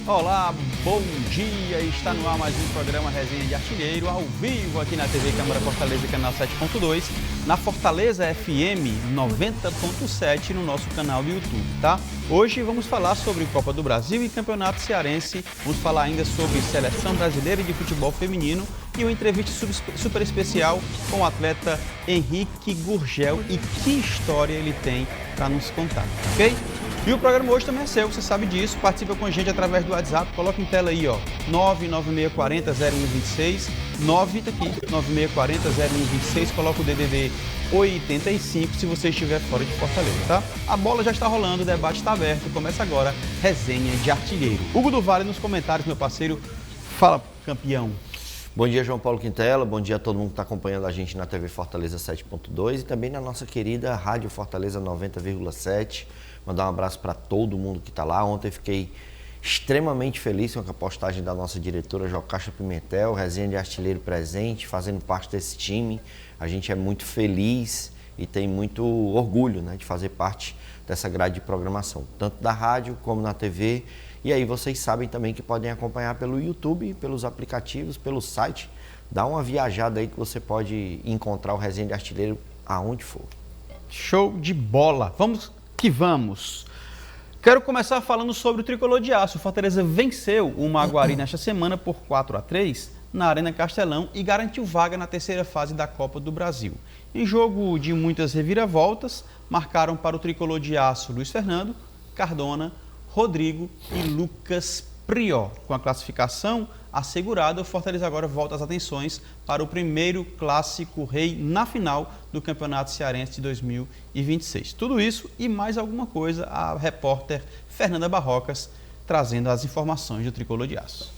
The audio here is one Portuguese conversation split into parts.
Olá, bom dia! Está no ar mais um programa Resenha de Artilheiro, ao vivo aqui na TV Câmara Fortaleza, canal 7.2, na Fortaleza FM 90.7 no nosso canal do YouTube, tá? Hoje vamos falar sobre Copa do Brasil e Campeonato Cearense, vamos falar ainda sobre Seleção Brasileira de Futebol Feminino e uma entrevista super especial com o atleta Henrique Gurgel e que história ele tem para nos contar, ok? E o programa hoje também é seu, você sabe disso, participa com a gente através do WhatsApp, coloca em tela aí, ó, 99640-0126, 9640-0126, coloca o DDD 85 se você estiver fora de Fortaleza, tá? A bola já está rolando, o debate está aberto, começa agora, Resenha de Artilheiro. Hugo do Vale nos comentários, meu parceiro, fala, campeão. Bom dia, João Paulo Quintela, bom dia a todo mundo que está acompanhando a gente na TV Fortaleza 7.2 e também na nossa querida Rádio Fortaleza 90,7. Mandar um abraço para todo mundo que está lá. Ontem fiquei extremamente feliz com a postagem da nossa diretora Jocasta Pimentel, Resenha de Artilheiro presente, fazendo parte desse time. A gente é muito feliz e tem muito orgulho, né, de fazer parte dessa grade de programação, tanto da rádio como na TV. E aí vocês sabem também que podem acompanhar pelo YouTube, pelos aplicativos, pelo site. Dá uma viajada aí que você pode encontrar o Resenha de Artilheiro aonde for. Show de bola! Vamos que vamos! Quero começar falando sobre o Tricolor de Aço. O Fortaleza venceu o Maguari nesta semana por 4-3 na Arena Castelão e garantiu vaga na terceira fase da Copa do Brasil. Em jogo de muitas reviravoltas, marcaram para o Tricolor de Aço Luiz Fernando, Cardona, Rodrigo e Lucas Prior. Com a classificação assegurada, o Fortaleza agora volta as atenções para o primeiro Clássico Rei na final do Campeonato Cearense de 2026. Tudo isso e mais alguma coisa, a repórter Fernanda Barrocas trazendo as informações do Tricolor de Aço.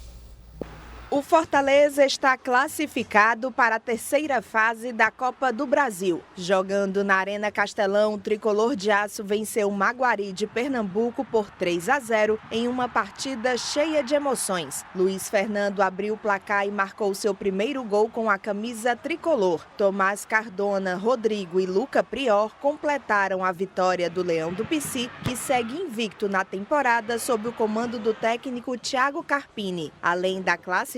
O Fortaleza está classificado para a terceira fase da Copa do Brasil. Jogando na Arena Castelão, o Tricolor de Aço venceu o Maguari de Pernambuco por 3-0 em uma partida cheia de emoções. Luiz Fernando abriu o placar e marcou seu primeiro gol com a camisa tricolor. Tomás Cardona, Rodrigo e Luca Prior completaram a vitória do Leão do Pici, que segue invicto na temporada sob o comando do técnico Thiago Carpini. Além da classificação,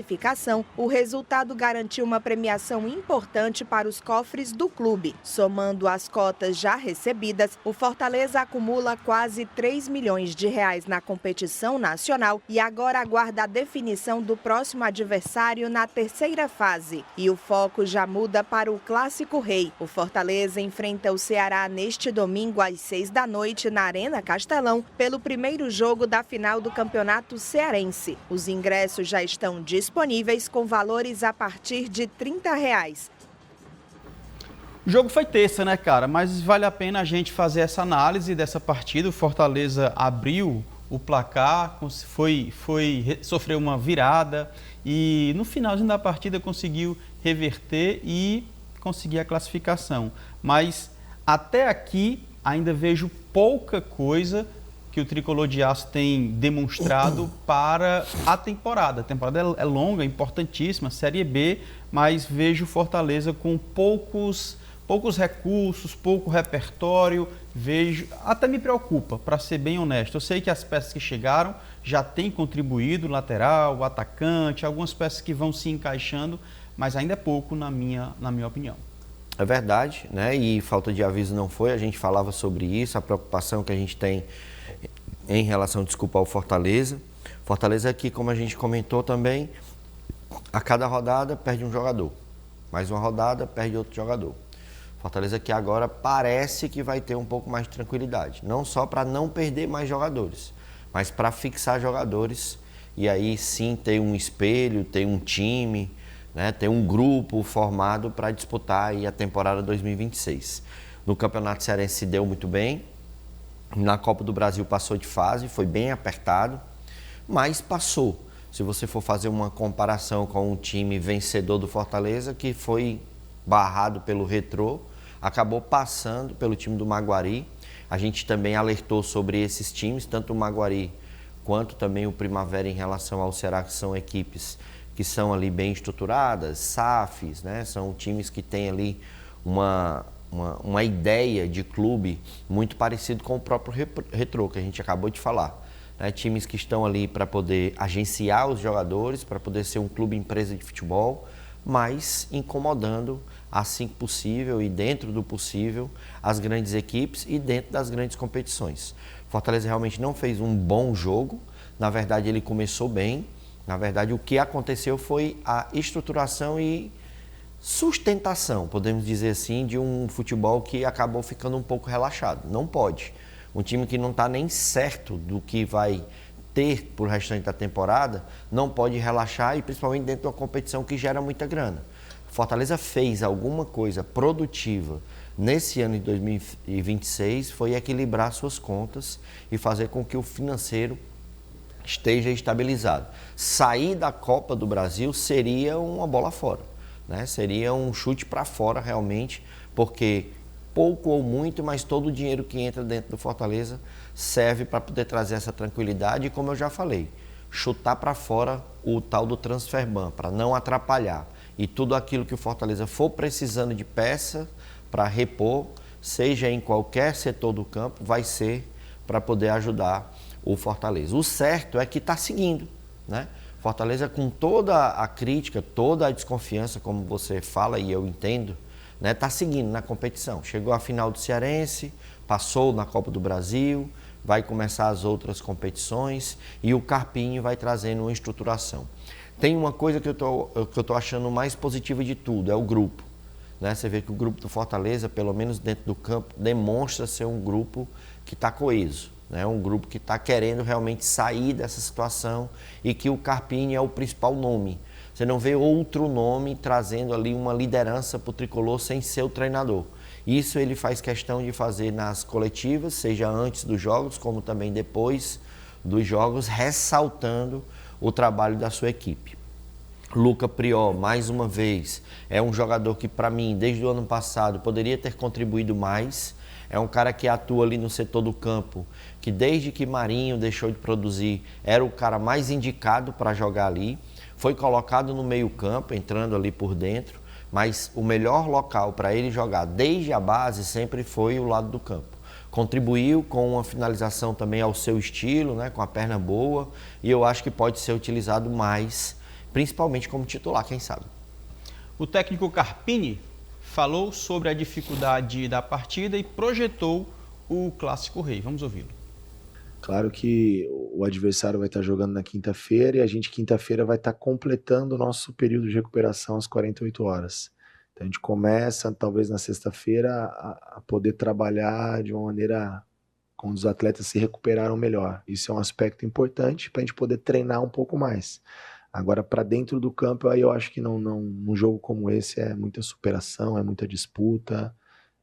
o resultado garantiu uma premiação importante para os cofres do clube. Somando as cotas já recebidas, o Fortaleza acumula quase 3 milhões de reais na competição nacional e agora aguarda a definição do próximo adversário na terceira fase. E o foco já muda para o Clássico Rei. O Fortaleza enfrenta o Ceará neste domingo às 6 da noite na Arena Castelão pelo primeiro jogo da final do Campeonato Cearense. Os ingressos já estão disponíveis com valores a partir de R$30. O jogo foi terça, né, cara? Mas vale a pena a gente fazer essa análise dessa partida. O Fortaleza abriu o placar, sofreu uma virada e no finalzinho da partida conseguiu reverter e conseguir a classificação. Mas até aqui ainda vejo pouca coisa que o Tricolor de Aço tem demonstrado para a temporada. A temporada é longa, importantíssima, Série B, mas vejo Fortaleza com poucos recursos, pouco repertório, até me preocupa, para ser bem honesto. Eu sei que as peças que chegaram já têm contribuído, o lateral, o atacante, algumas peças que vão se encaixando, mas ainda é pouco na minha opinião. É verdade, né? E falta de aviso não foi, a gente falava sobre isso, a preocupação que a gente tem em relação, ao Fortaleza. Fortaleza aqui, como a gente comentou também, a cada rodada perde um jogador. Mais uma rodada, perde outro jogador. Fortaleza aqui agora parece que vai ter um pouco mais de tranquilidade. Não só para não perder mais jogadores, mas para fixar jogadores e aí sim ter um espelho, ter um time, né, ter um grupo formado para disputar aí a temporada 2026. No Campeonato Cearense se deu muito bem. Na Copa do Brasil passou de fase, foi bem apertado, mas passou. Se você for fazer uma comparação com o time vencedor do Fortaleza, que foi barrado pelo Retrô, acabou passando pelo time do Maguari. A gente também alertou sobre esses times, tanto o Maguari quanto também o Primavera em relação ao Ceará, que são equipes que são ali bem estruturadas, SAFs, né? São times que têm ali uma ideia de clube muito parecido com o próprio Retrô, que a gente acabou de falar. né? Times que estão ali para poder agenciar os jogadores, para poder ser um clube empresa de futebol, mas incomodando assim que possível e dentro do possível as grandes equipes e dentro das grandes competições. Fortaleza realmente não fez um bom jogo, na verdade ele começou bem, na verdade o que aconteceu foi a estruturação e sustentação, podemos dizer assim, de um futebol que acabou ficando um pouco relaxado. Não pode. Um time que não está nem certo do que vai ter para o restante da temporada, não pode relaxar e principalmente dentro de uma competição que gera muita grana. Fortaleza fez alguma coisa produtiva nesse ano de 2026, foi equilibrar suas contas e fazer com que o financeiro esteja estabilizado. Sair da Copa do Brasil seria uma bola fora, né? Seria um chute para fora realmente, porque pouco ou muito, mas todo o dinheiro que entra dentro do Fortaleza serve para poder trazer essa tranquilidade e, como eu já falei, chutar para fora o tal do transfer ban, para não atrapalhar. E tudo aquilo que o Fortaleza for precisando de peça para repor, seja em qualquer setor do campo, vai ser para poder ajudar o Fortaleza. O certo é que está seguindo, né? Fortaleza, com toda a crítica, toda a desconfiança, como você fala e eu entendo, né, está seguindo na competição. Chegou à final do Cearense, passou na Copa do Brasil, vai começar as outras competições e o Carpinho vai trazendo uma estruturação. Tem uma coisa que eu tô achando mais positiva de tudo, é o grupo, né? Você vê que o grupo do Fortaleza, pelo menos dentro do campo, demonstra ser um grupo que está coeso, né? Um grupo que está querendo realmente sair dessa situação e que o Carpinho é o principal nome. Você não vê outro nome trazendo ali uma liderança para o tricolor sem ser o treinador. Isso ele faz questão de fazer nas coletivas, seja antes dos jogos, como também depois dos jogos, ressaltando o trabalho da sua equipe. Luca Prior, mais uma vez, é um jogador que, para mim, desde o ano passado, poderia ter contribuído mais. É um cara que atua ali no setor do campo, que desde que Marinho deixou de produzir, era o cara mais indicado para jogar ali. Foi colocado no meio-campo, entrando ali por dentro, mas o melhor local para ele jogar desde a base sempre foi o lado do campo. Contribuiu com uma finalização também ao seu estilo, né, com a perna boa, e eu acho que pode ser utilizado mais, principalmente como titular, quem sabe. O técnico Carpini falou sobre a dificuldade da partida e projetou o Clássico Rei. Vamos ouvi-lo. Claro que o adversário vai estar jogando na quinta-feira e a gente quinta-feira vai estar completando o nosso período de recuperação às 48 horas. Então a gente começa, talvez na sexta-feira, a poder trabalhar de uma maneira quando os atletas se recuperaram melhor. Isso é um aspecto importante para a gente poder treinar um pouco mais. Agora, para dentro do campo, aí eu acho que num jogo como esse é muita superação, é muita disputa,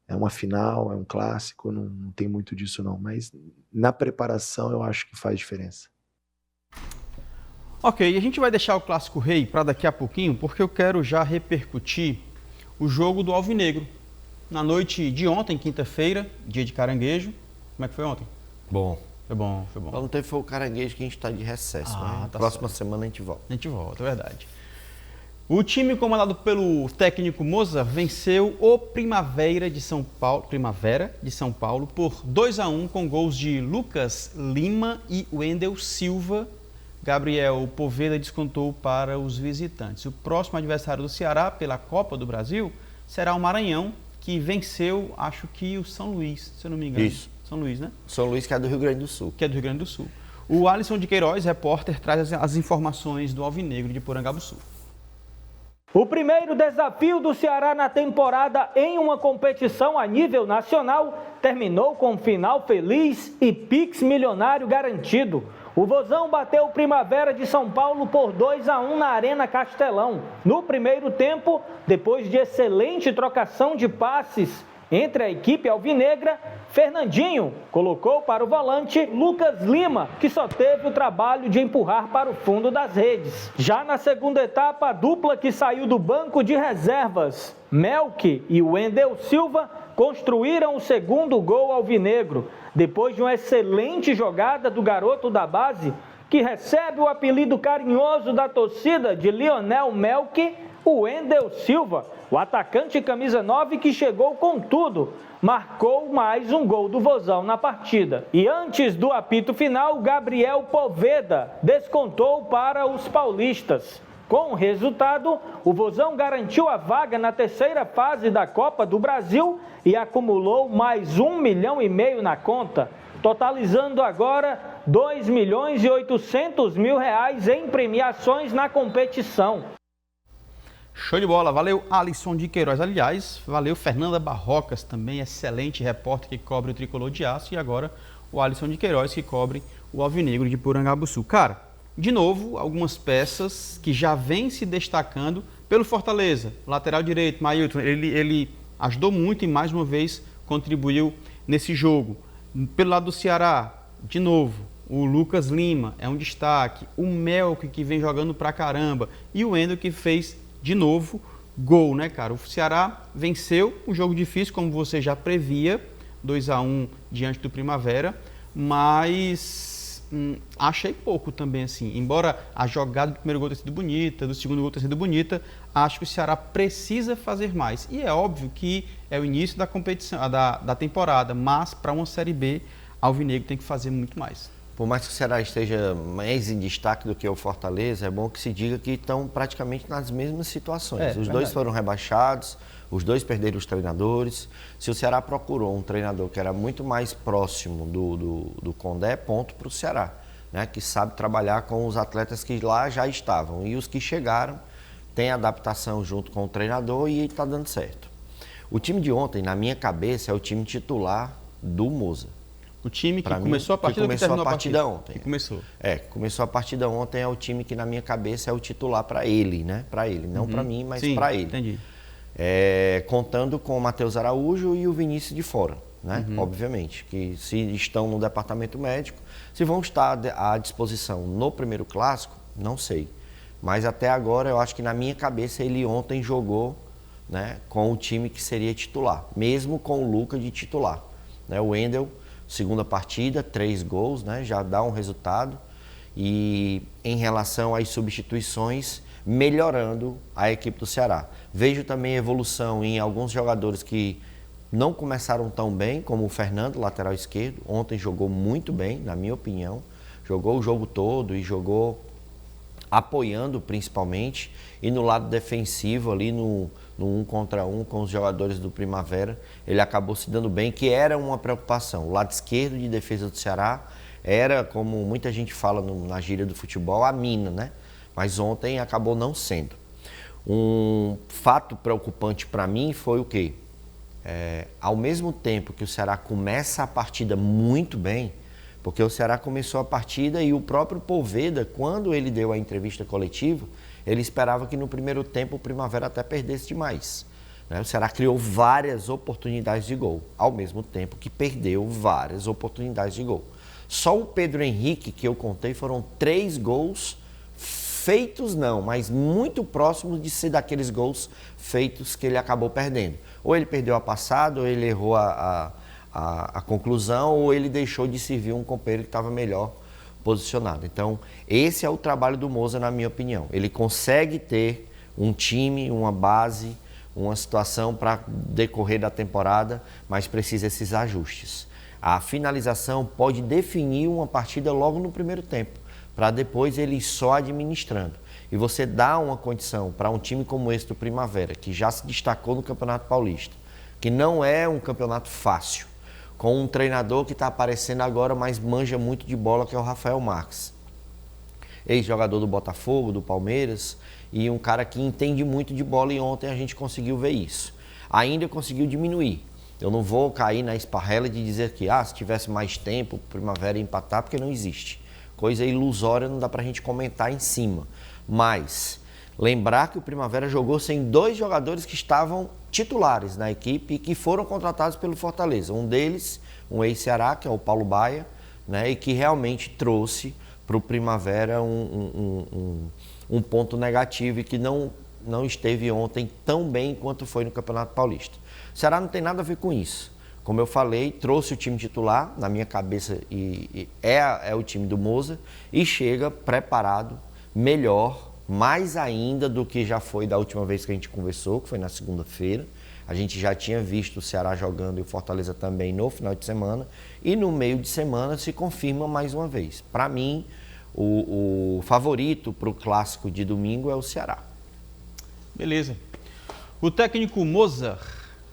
é uma final, é um clássico, não tem muito disso não. Mas na preparação eu acho que faz diferença. Ok, a gente vai deixar o Clássico Rei para daqui a pouquinho, porque eu quero já repercutir o jogo do Alvinegro. Na noite de ontem, quinta-feira, dia de caranguejo. Como é que foi ontem? Bom. Foi bom, foi bom. Só não teve foi o caranguejo que a gente está de recesso, né? Tá Próxima certo. semana a gente volta. A gente volta, é verdade. O time comandado pelo técnico Moza venceu o Primavera de São Paulo por 2-1 com gols de Lucas Lima e Wendel Silva. Gabriel Poveda descontou para os visitantes. O próximo adversário do Ceará pela Copa do Brasil será o Maranhão, que venceu, acho que o São Luís, se eu não me engano. Isso. São Luís, né? São Luís, que é do Rio Grande do Sul. Que é do Rio Grande do Sul. O Alisson de Queiroz, repórter, traz as informações do Alvinegro de Porangabuçu. O primeiro desafio do Ceará na temporada em uma competição a nível nacional terminou com um final feliz e Pix milionário garantido. O Vozão bateu o Primavera de São Paulo por 2-1 na Arena Castelão. No primeiro tempo, depois de excelente trocação de passes entre a equipe alvinegra, Fernandinho colocou para o volante Lucas Lima, que só teve o trabalho de empurrar para o fundo das redes. Já na segunda etapa, a dupla que saiu do banco de reservas, Melk e Wendel Silva, construíram o segundo gol alvinegro, depois de uma excelente jogada do garoto da base, que recebe o apelido carinhoso da torcida de Lionel Melk. o Wendel Silva, o atacante camisa 9 que chegou com tudo, marcou mais um gol do Vozão na partida. E antes do apito final, Gabriel Poveda descontou para os paulistas. Com o resultado, o Vozão garantiu a vaga na terceira fase da Copa do Brasil e acumulou mais R$1,5 milhão na conta, totalizando agora R$2.800.000 em premiações na competição. Show de bola, valeu Alisson de Queiroz, aliás, valeu Fernanda Barrocas também, excelente repórter que cobre o Tricolor de Aço, e agora o Alisson de Queiroz que cobre o Alvinegro de Porangabuçu. Cara, de novo, algumas peças que já vêm se destacando pelo Fortaleza. Lateral direito, Mailton, ele ajudou muito e mais uma vez contribuiu nesse jogo. Pelo lado do Ceará, de novo, o Lucas Lima é um destaque, o Melk que vem jogando pra caramba e o Wendel que fez de novo gol, né, cara? O Ceará venceu um jogo difícil, como você já previa, 2-1 diante do Primavera, mas achei pouco também, assim. Embora a jogada do primeiro gol tenha sido bonita, do segundo gol tenha sido bonita, acho que o Ceará precisa fazer mais. E é óbvio que é o início da competição, da temporada, mas para uma Série B, Alvinegro tem que fazer muito mais. Por mais que o Ceará esteja mais em destaque do que o Fortaleza, é bom que se diga que estão praticamente nas mesmas situações. Os dois foram rebaixados, os dois perderam os treinadores. Se o Ceará procurou um treinador que era muito mais próximo do Condé, ponto para o Ceará, né? Que sabe trabalhar com os atletas que lá já estavam. E os que chegaram têm adaptação junto com o treinador e está dando certo. O time de ontem, na minha cabeça, é o time titular do Moza. O time que começou a partida, que terminou a partida ontem. Que começou. Começou a partida ontem, é o time que na minha cabeça é o titular para ele, né? Para ele, não para mim, mas para ele. Entendi. Contando com o Matheus Araújo e o Vinícius de fora, né? Obviamente, que se estão no departamento médico, se vão estar à disposição no primeiro clássico, não sei. Mas até agora eu acho que na minha cabeça ele ontem jogou, né, com o time que seria titular, mesmo com o Lucas de titular, né? O Wendel, segunda partida, 3 gols, né? Já dá um resultado. E em relação às substituições, melhorando a equipe do Ceará. Vejo também evolução em alguns jogadores que não começaram tão bem, como o Fernando, lateral esquerdo. Ontem jogou muito bem, na minha opinião. Jogou o jogo todo e jogou apoiando principalmente. E no lado defensivo, ali no 1 contra 1 com os jogadores do Primavera, ele acabou se dando bem, que era uma preocupação. O lado esquerdo de defesa do Ceará era, como muita gente fala na gíria do futebol, a mina, né? Mas ontem acabou não sendo. Um fato preocupante para mim foi o quê? Ao mesmo tempo que o Ceará começa a partida muito bem, porque o Ceará começou a partida e o próprio Poveda, quando ele deu a entrevista coletiva, ele esperava que no primeiro tempo o Primavera até perdesse demais, né? O Ceará criou várias oportunidades de gol, ao mesmo tempo que perdeu várias oportunidades de gol. Só o Pedro Henrique, que eu contei, foram 3 gols feitos não, mas muito próximos de ser daqueles gols feitos que ele acabou perdendo. Ou ele perdeu a passada, ou ele errou a conclusão, ou ele deixou de servir um companheiro que estava melhor posicionado. Então, esse é o trabalho do Moza, na minha opinião. Ele consegue ter um time, uma base, uma situação para decorrer da temporada, mas precisa esses ajustes. A finalização pode definir uma partida logo no primeiro tempo, para depois ele ir só administrando. E você dá uma condição para um time como esse do Primavera, que já se destacou no Campeonato Paulista, que não é um campeonato fácil, com um treinador que está aparecendo agora, mas manja muito de bola, que é o Rafael Marques. Ex-jogador do Botafogo, do Palmeiras, e um cara que entende muito de bola, e ontem a gente conseguiu ver isso. Ainda conseguiu diminuir. Eu não vou cair na esparrela de dizer que se tivesse mais tempo, o Primavera ia empatar, porque não existe. Coisa ilusória, não dá pra gente comentar em cima. Mas lembrar que o Primavera jogou sem 2 jogadores que estavam titulares na equipe e que foram contratados pelo Fortaleza. Um deles, um ex-Ceará, que é o Paulo Baia, né, e que realmente trouxe para o Primavera um ponto negativo e que não esteve ontem tão bem quanto foi no Campeonato Paulista. O Ceará não tem nada a ver com isso. Como eu falei, trouxe o time titular, na minha cabeça, e é o time do Moza, e chega preparado, melhor mais ainda do que já foi da última vez que a gente conversou, que foi na segunda-feira. A gente já tinha visto o Ceará jogando e o Fortaleza também no final de semana. E no meio de semana se confirma mais uma vez. Para mim, o favorito para o clássico de domingo é o Ceará. Beleza. O técnico Mozart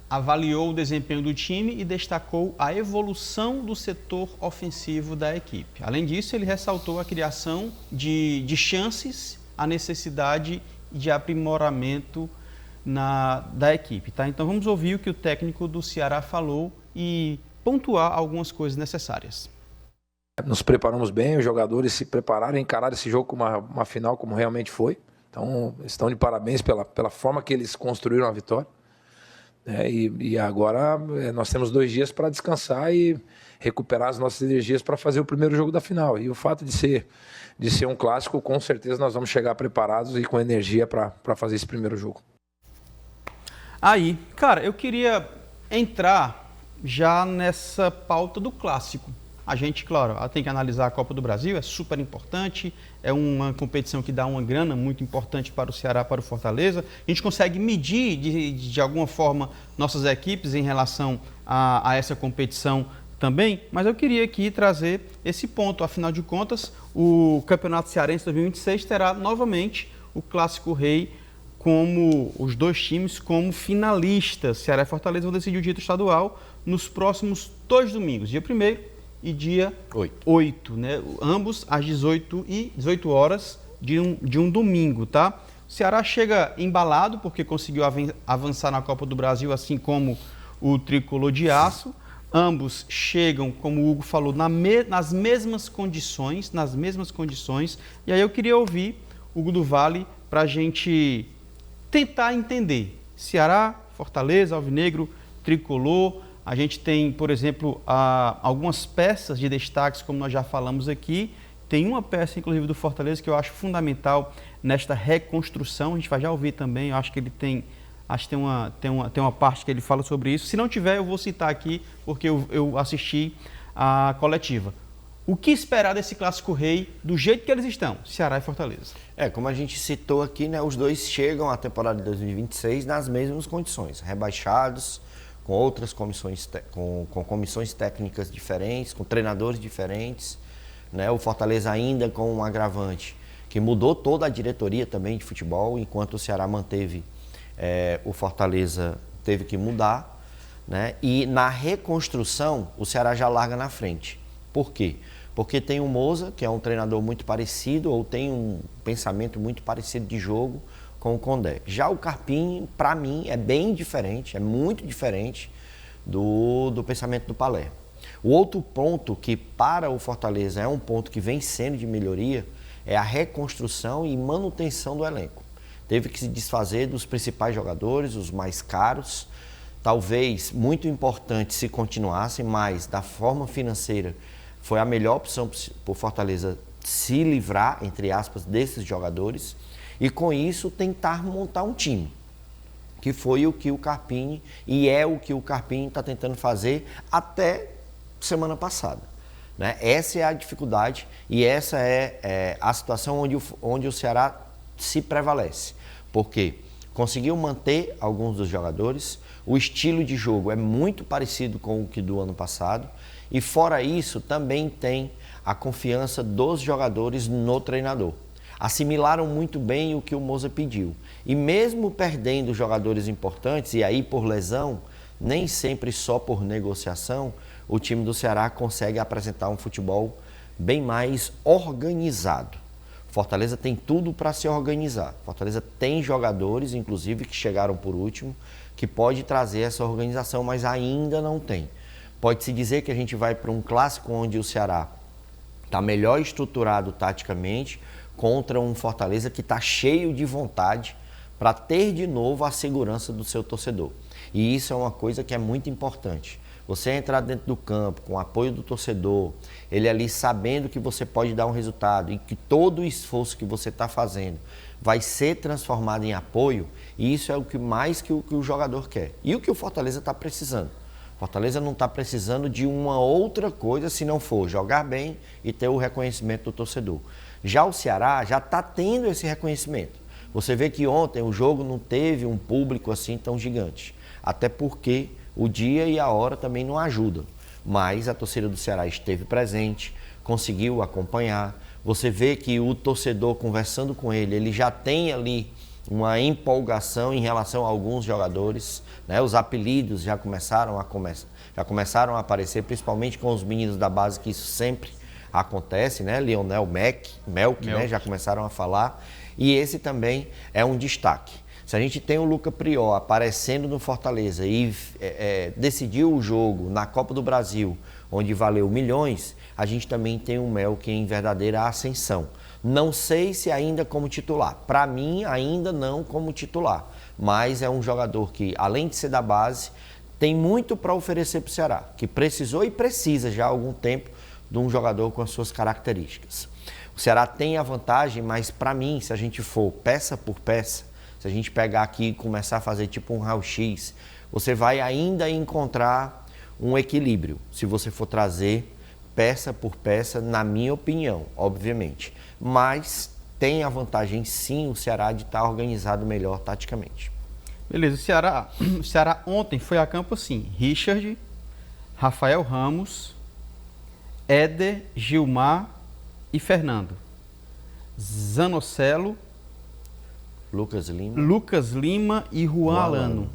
avaliou o desempenho do time e destacou a evolução do setor ofensivo da equipe. Além disso, ele ressaltou a criação de chances, a necessidade de aprimoramento da equipe. Tá? Então vamos ouvir o que o técnico do Ceará falou e pontuar algumas coisas necessárias. Nos preparamos bem, os jogadores se prepararam, encararam esse jogo como uma final como realmente foi. Então estão de parabéns pela forma que eles construíram a vitória. E agora nós temos 2 dias para descansar e recuperar as nossas energias para fazer o primeiro jogo da final. E o fato de ser um clássico, com certeza nós vamos chegar preparados e com energia para fazer esse primeiro jogo. Aí, cara, eu queria entrar já nessa pauta do clássico. A gente, claro, tem que analisar a Copa do Brasil, é super importante, é uma competição que dá uma grana muito importante para o Ceará, para o Fortaleza. A gente consegue medir, de alguma forma, nossas equipes em relação a essa competição também, mas eu queria aqui trazer esse ponto. Afinal de contas, o Campeonato Cearense 2026 terá novamente o Clássico Rei como os 2 times como finalistas. Ceará e Fortaleza vão decidir o título estadual nos próximos 2 domingos, dia 1º e dia 8, né? Ambos às 18 horas de um domingo, tá? O Ceará chega embalado porque conseguiu avançar na Copa do Brasil, assim como o Tricolor de Aço. Ambos chegam, como o Hugo falou, nas mesmas condições. E aí eu queria ouvir Hugo do Vale para a gente tentar entender. Ceará, Fortaleza, Alvinegro, Tricolor. A gente tem, por exemplo, algumas peças de destaques, como nós já falamos aqui. Tem uma peça, inclusive, do Fortaleza que eu acho fundamental nesta reconstrução. A gente vai já ouvir também, eu acho que ele tem uma parte que ele fala sobre isso. Se não tiver, eu vou citar aqui, porque eu assisti a coletiva. O que esperar desse Clássico Rei do jeito que eles estão, Ceará e Fortaleza? Como a gente citou aqui, né, os 2 chegam à temporada de 2026 nas mesmas condições, rebaixados, com outras comissões, com comissões técnicas diferentes, com treinadores diferentes, né? O Fortaleza ainda com um agravante que mudou toda a diretoria também de futebol, enquanto o Ceará manteve, o Fortaleza teve que mudar, né? E na reconstrução o Ceará já larga na frente. Por quê? Porque tem o Moza, que é um treinador muito parecido, ou tem um pensamento muito parecido de jogo com o Condé. Já o Carpini, para mim, é bem diferente, é muito diferente do pensamento do Palermo. O outro ponto que para o Fortaleza é um ponto que vem sendo de melhoria é a reconstrução e manutenção do elenco. Teve que se desfazer dos principais jogadores, os mais caros, talvez muito importante se continuassem, mas da forma financeira foi a melhor opção para o Fortaleza se livrar, entre aspas, desses jogadores e com isso tentar montar um time, que foi o que o Carpini e é o que o Carpini está tentando fazer até semana passada, né? Essa é a dificuldade e essa é a situação onde o Ceará se prevalece, porque conseguiu manter alguns dos jogadores, o estilo de jogo é muito parecido com o que do ano passado e fora isso também tem a confiança dos jogadores no treinador. Assimilaram muito bem o que o Moza pediu e mesmo perdendo jogadores importantes e aí por lesão, nem sempre só por negociação, o time do Ceará consegue apresentar um futebol bem mais organizado. Fortaleza tem tudo para se organizar. Fortaleza tem jogadores, inclusive, que chegaram por último, que pode trazer essa organização, mas ainda não tem. Pode-se dizer que a gente vai para um clássico onde o Ceará está melhor estruturado taticamente contra um Fortaleza que está cheio de vontade para ter de novo a segurança do seu torcedor. E isso é uma coisa que é muito importante. Você entrar dentro do campo com o apoio do torcedor, ele ali sabendo que você pode dar um resultado e que todo o esforço que você está fazendo vai ser transformado em apoio, e isso é o que mais que o jogador quer. E o que o Fortaleza está precisando. Fortaleza não está precisando de uma outra coisa se não for jogar bem e ter o reconhecimento do torcedor. Já o Ceará já está tendo esse reconhecimento. Você vê que ontem o jogo não teve um público assim tão gigante. Até porque o dia e a hora também não ajudam. Mas a torcida do Ceará esteve presente, conseguiu acompanhar. Você vê que o torcedor, conversando com ele já tem ali uma empolgação em relação a alguns jogadores, né? Os apelidos já começaram a aparecer, principalmente com os meninos da base, que isso sempre acontece, né? Lionel Melk, né? Já começaram a falar, e esse também é um destaque. Se a gente tem o Luca Prior aparecendo no Fortaleza e decidiu o jogo na Copa do Brasil, onde valeu milhões, a gente também tem o Melk em verdadeira ascensão. Não sei se ainda como titular. Para mim, ainda não como titular. Mas é um jogador que, além de ser da base, tem muito para oferecer para o Ceará. Que precisou e precisa já há algum tempo de um jogador com as suas características. O Ceará tem a vantagem, mas para mim, se a gente for peça por peça, se a gente pegar aqui e começar a fazer tipo um raio-x, você vai ainda encontrar um equilíbrio. Se você for trazer peça por peça, na minha opinião, obviamente. Mas tem a vantagem, sim, o Ceará de estar organizado melhor taticamente. Beleza, o Ceará ontem foi a campo assim, Richard, Rafael Ramos, Éder, Gilmar e Fernando. Zanocelo, Lucas Lima e Juan Alano.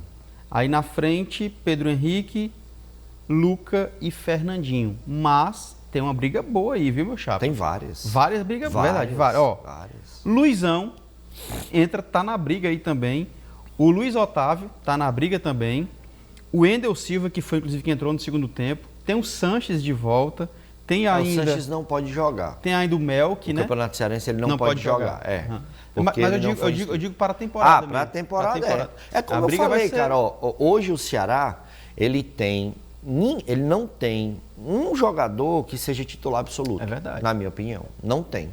Aí na frente, Pedro Henrique, Luca e Fernandinho. Mas tem uma briga boa aí, viu, meu chapa? Tem várias. Várias brigas boas, verdade. Várias. Ó, várias. Luizão tá na briga aí também. O Luiz Otávio tá na briga também. O Wendel Silva, que foi inclusive que entrou no segundo tempo. Tem o Sanches de volta. Tem ainda... O Sanches não pode jogar. Tem ainda o Melk, né? O Campeonato Cearense ele não pode jogar. Mas eu digo para a temporada. Para a temporada. É como eu falei, cara. Ó, hoje o Ceará, ele não tem um jogador que seja titular absoluto. É verdade. Na minha opinião. Não tem.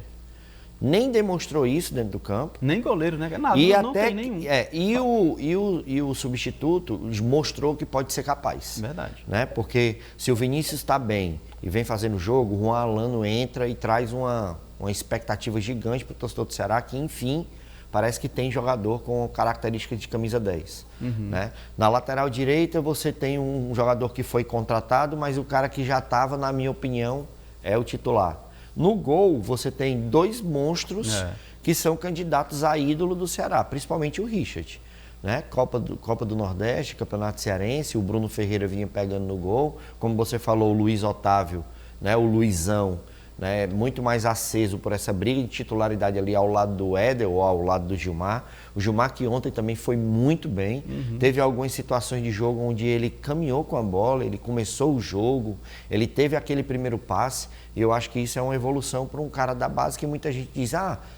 Nem demonstrou isso dentro do campo. Nem goleiro, né? Nada, não tem nenhum. E o substituto mostrou que pode ser capaz. Verdade. Né? Porque se o Vinícius está bem e vem fazendo o jogo, o Juan Alano entra e traz uma expectativa gigante para o torcedor do Ceará, que enfim, parece que tem jogador com características de camisa 10. Né? Na lateral direita você tem um jogador que foi contratado, mas o cara que já estava, na minha opinião, é o titular. No gol, você tem dois monstros que são candidatos a ídolo do Ceará, principalmente o Richard. Né? Copa do Nordeste, Campeonato Cearense, o Bruno Ferreira vinha pegando no gol. Como você falou, o Luiz Otávio, né? O Luizão, né? Muito mais aceso por essa briga de titularidade ali ao lado do Éder ou ao lado do Gilmar. O Gilmar que ontem também foi muito bem. Teve algumas situações de jogo onde ele caminhou com a bola, ele começou o jogo, ele teve aquele primeiro passe. E eu acho que isso é uma evolução para um cara da base que muita gente diz,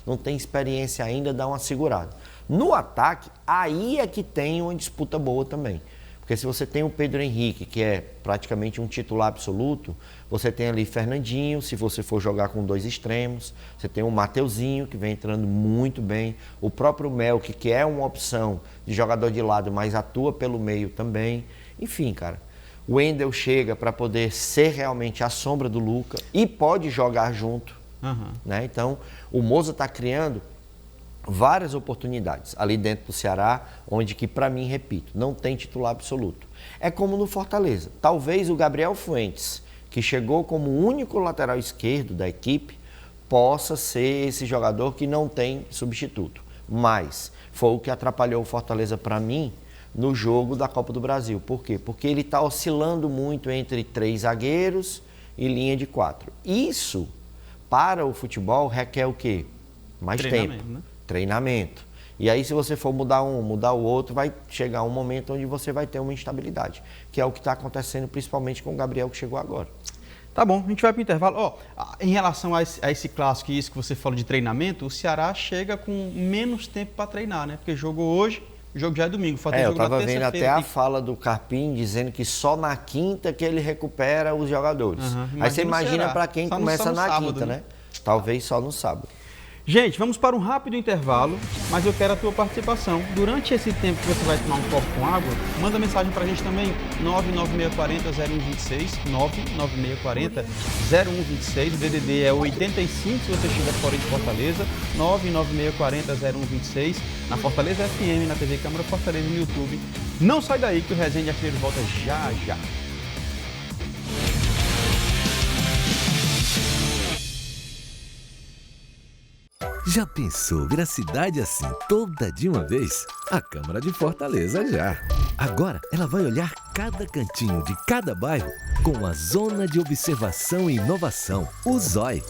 não tem experiência ainda, dá uma segurada. No ataque, aí é que tem uma disputa boa também. Porque se você tem o Pedro Henrique, que é praticamente um titular absoluto, você tem ali Fernandinho, se você for jogar com dois extremos, você tem o Mateuzinho, que vem entrando muito bem, o próprio Melk, que é uma opção de jogador de lado, mas atua pelo meio também. Enfim, cara, o Wendel chega para poder ser realmente a sombra do Luca e pode jogar junto. Né? Então, o Moza está criando várias oportunidades ali dentro do Ceará, onde que, para mim, repito, não tem titular absoluto. É como no Fortaleza. Talvez o Gabriel Fuentes, que chegou como o único lateral esquerdo da equipe, possa ser esse jogador que não tem substituto. Mas foi o que atrapalhou o Fortaleza para mim no jogo da Copa do Brasil. Por quê? Porque ele está oscilando muito entre 3 zagueiros e linha de 4. Isso, para o futebol, requer o quê? Mais tempo. Né? Treinamento. E aí, se você for mudar um, mudar o outro, vai chegar um momento onde você vai ter uma instabilidade, que é o que está acontecendo principalmente com o Gabriel, que chegou agora. Tá bom, a gente vai para o intervalo. Em relação a esse clássico e isso que você falou de treinamento, o Ceará chega com menos tempo para treinar, né? Porque jogou hoje, o jogo já é domingo. Eu estava vendo até a fala do Carpim dizendo que só na quinta que ele recupera os jogadores. Aí você imagina para quem começa na quinta, né? Talvez só no sábado. Gente, vamos para um rápido intervalo, mas eu quero a tua participação. Durante esse tempo que você vai tomar um copo com água, manda mensagem para a gente também, 99640-0126, 99640-0126, o DDD é 85 se você estiver fora de Fortaleza, 99640-0126, na Fortaleza FM, na TV Câmara Fortaleza, no YouTube. Não sai daí que o Resenha de Artilheiro volta já já. Já pensou ver a cidade assim toda de uma vez? A Câmara de Fortaleza já. Agora ela vai olhar cada cantinho de cada bairro com a Zona de Observação e Inovação, o ZOI.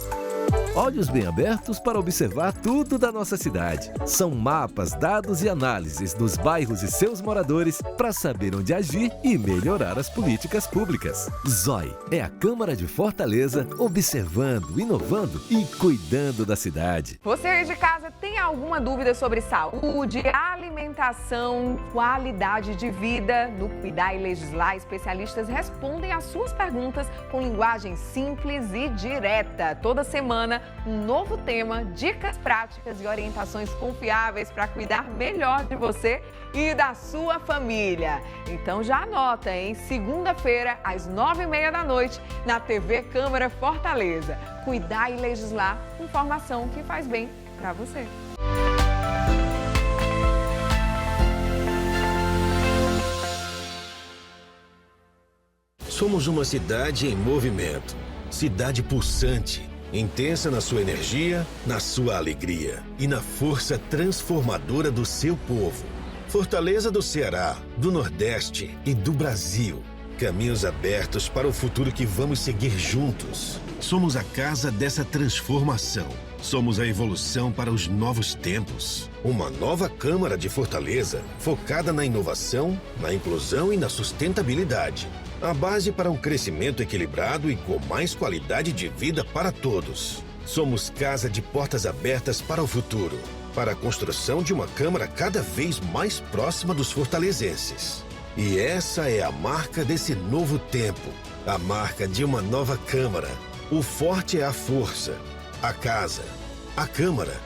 Olhos bem abertos para observar tudo da nossa cidade. São mapas, dados e análises dos bairros e seus moradores para saber onde agir e melhorar as políticas públicas. ZOI é a Câmara de Fortaleza observando, inovando e cuidando da cidade. Você aí de casa tem alguma dúvida sobre saúde, alimentação, qualidade de vida? No Cuidar e Legislar, especialistas respondem às suas perguntas com linguagem simples e direta. Toda semana, um novo tema, dicas práticas e orientações confiáveis para cuidar melhor de você e da sua família. Então já anota, hein? Segunda-feira, às 9h30 da noite, na TV Câmara Fortaleza. Cuidar e Legislar, informação que faz bem para você. Somos uma cidade em movimento, cidade pulsante, intensa na sua energia, na sua alegria e na força transformadora do seu povo. Fortaleza do Ceará, do Nordeste e do Brasil. Caminhos abertos para o futuro que vamos seguir juntos. Somos a casa dessa transformação. Somos a evolução para os novos tempos. Uma nova Câmara de Fortaleza focada na inovação, na inclusão e na sustentabilidade. A base para um crescimento equilibrado e com mais qualidade de vida para todos. Somos casa de portas abertas para o futuro, para a construção de uma Câmara cada vez mais próxima dos fortalezenses. E essa é a marca desse novo tempo, a marca de uma nova Câmara. O forte é a força, a casa, a Câmara.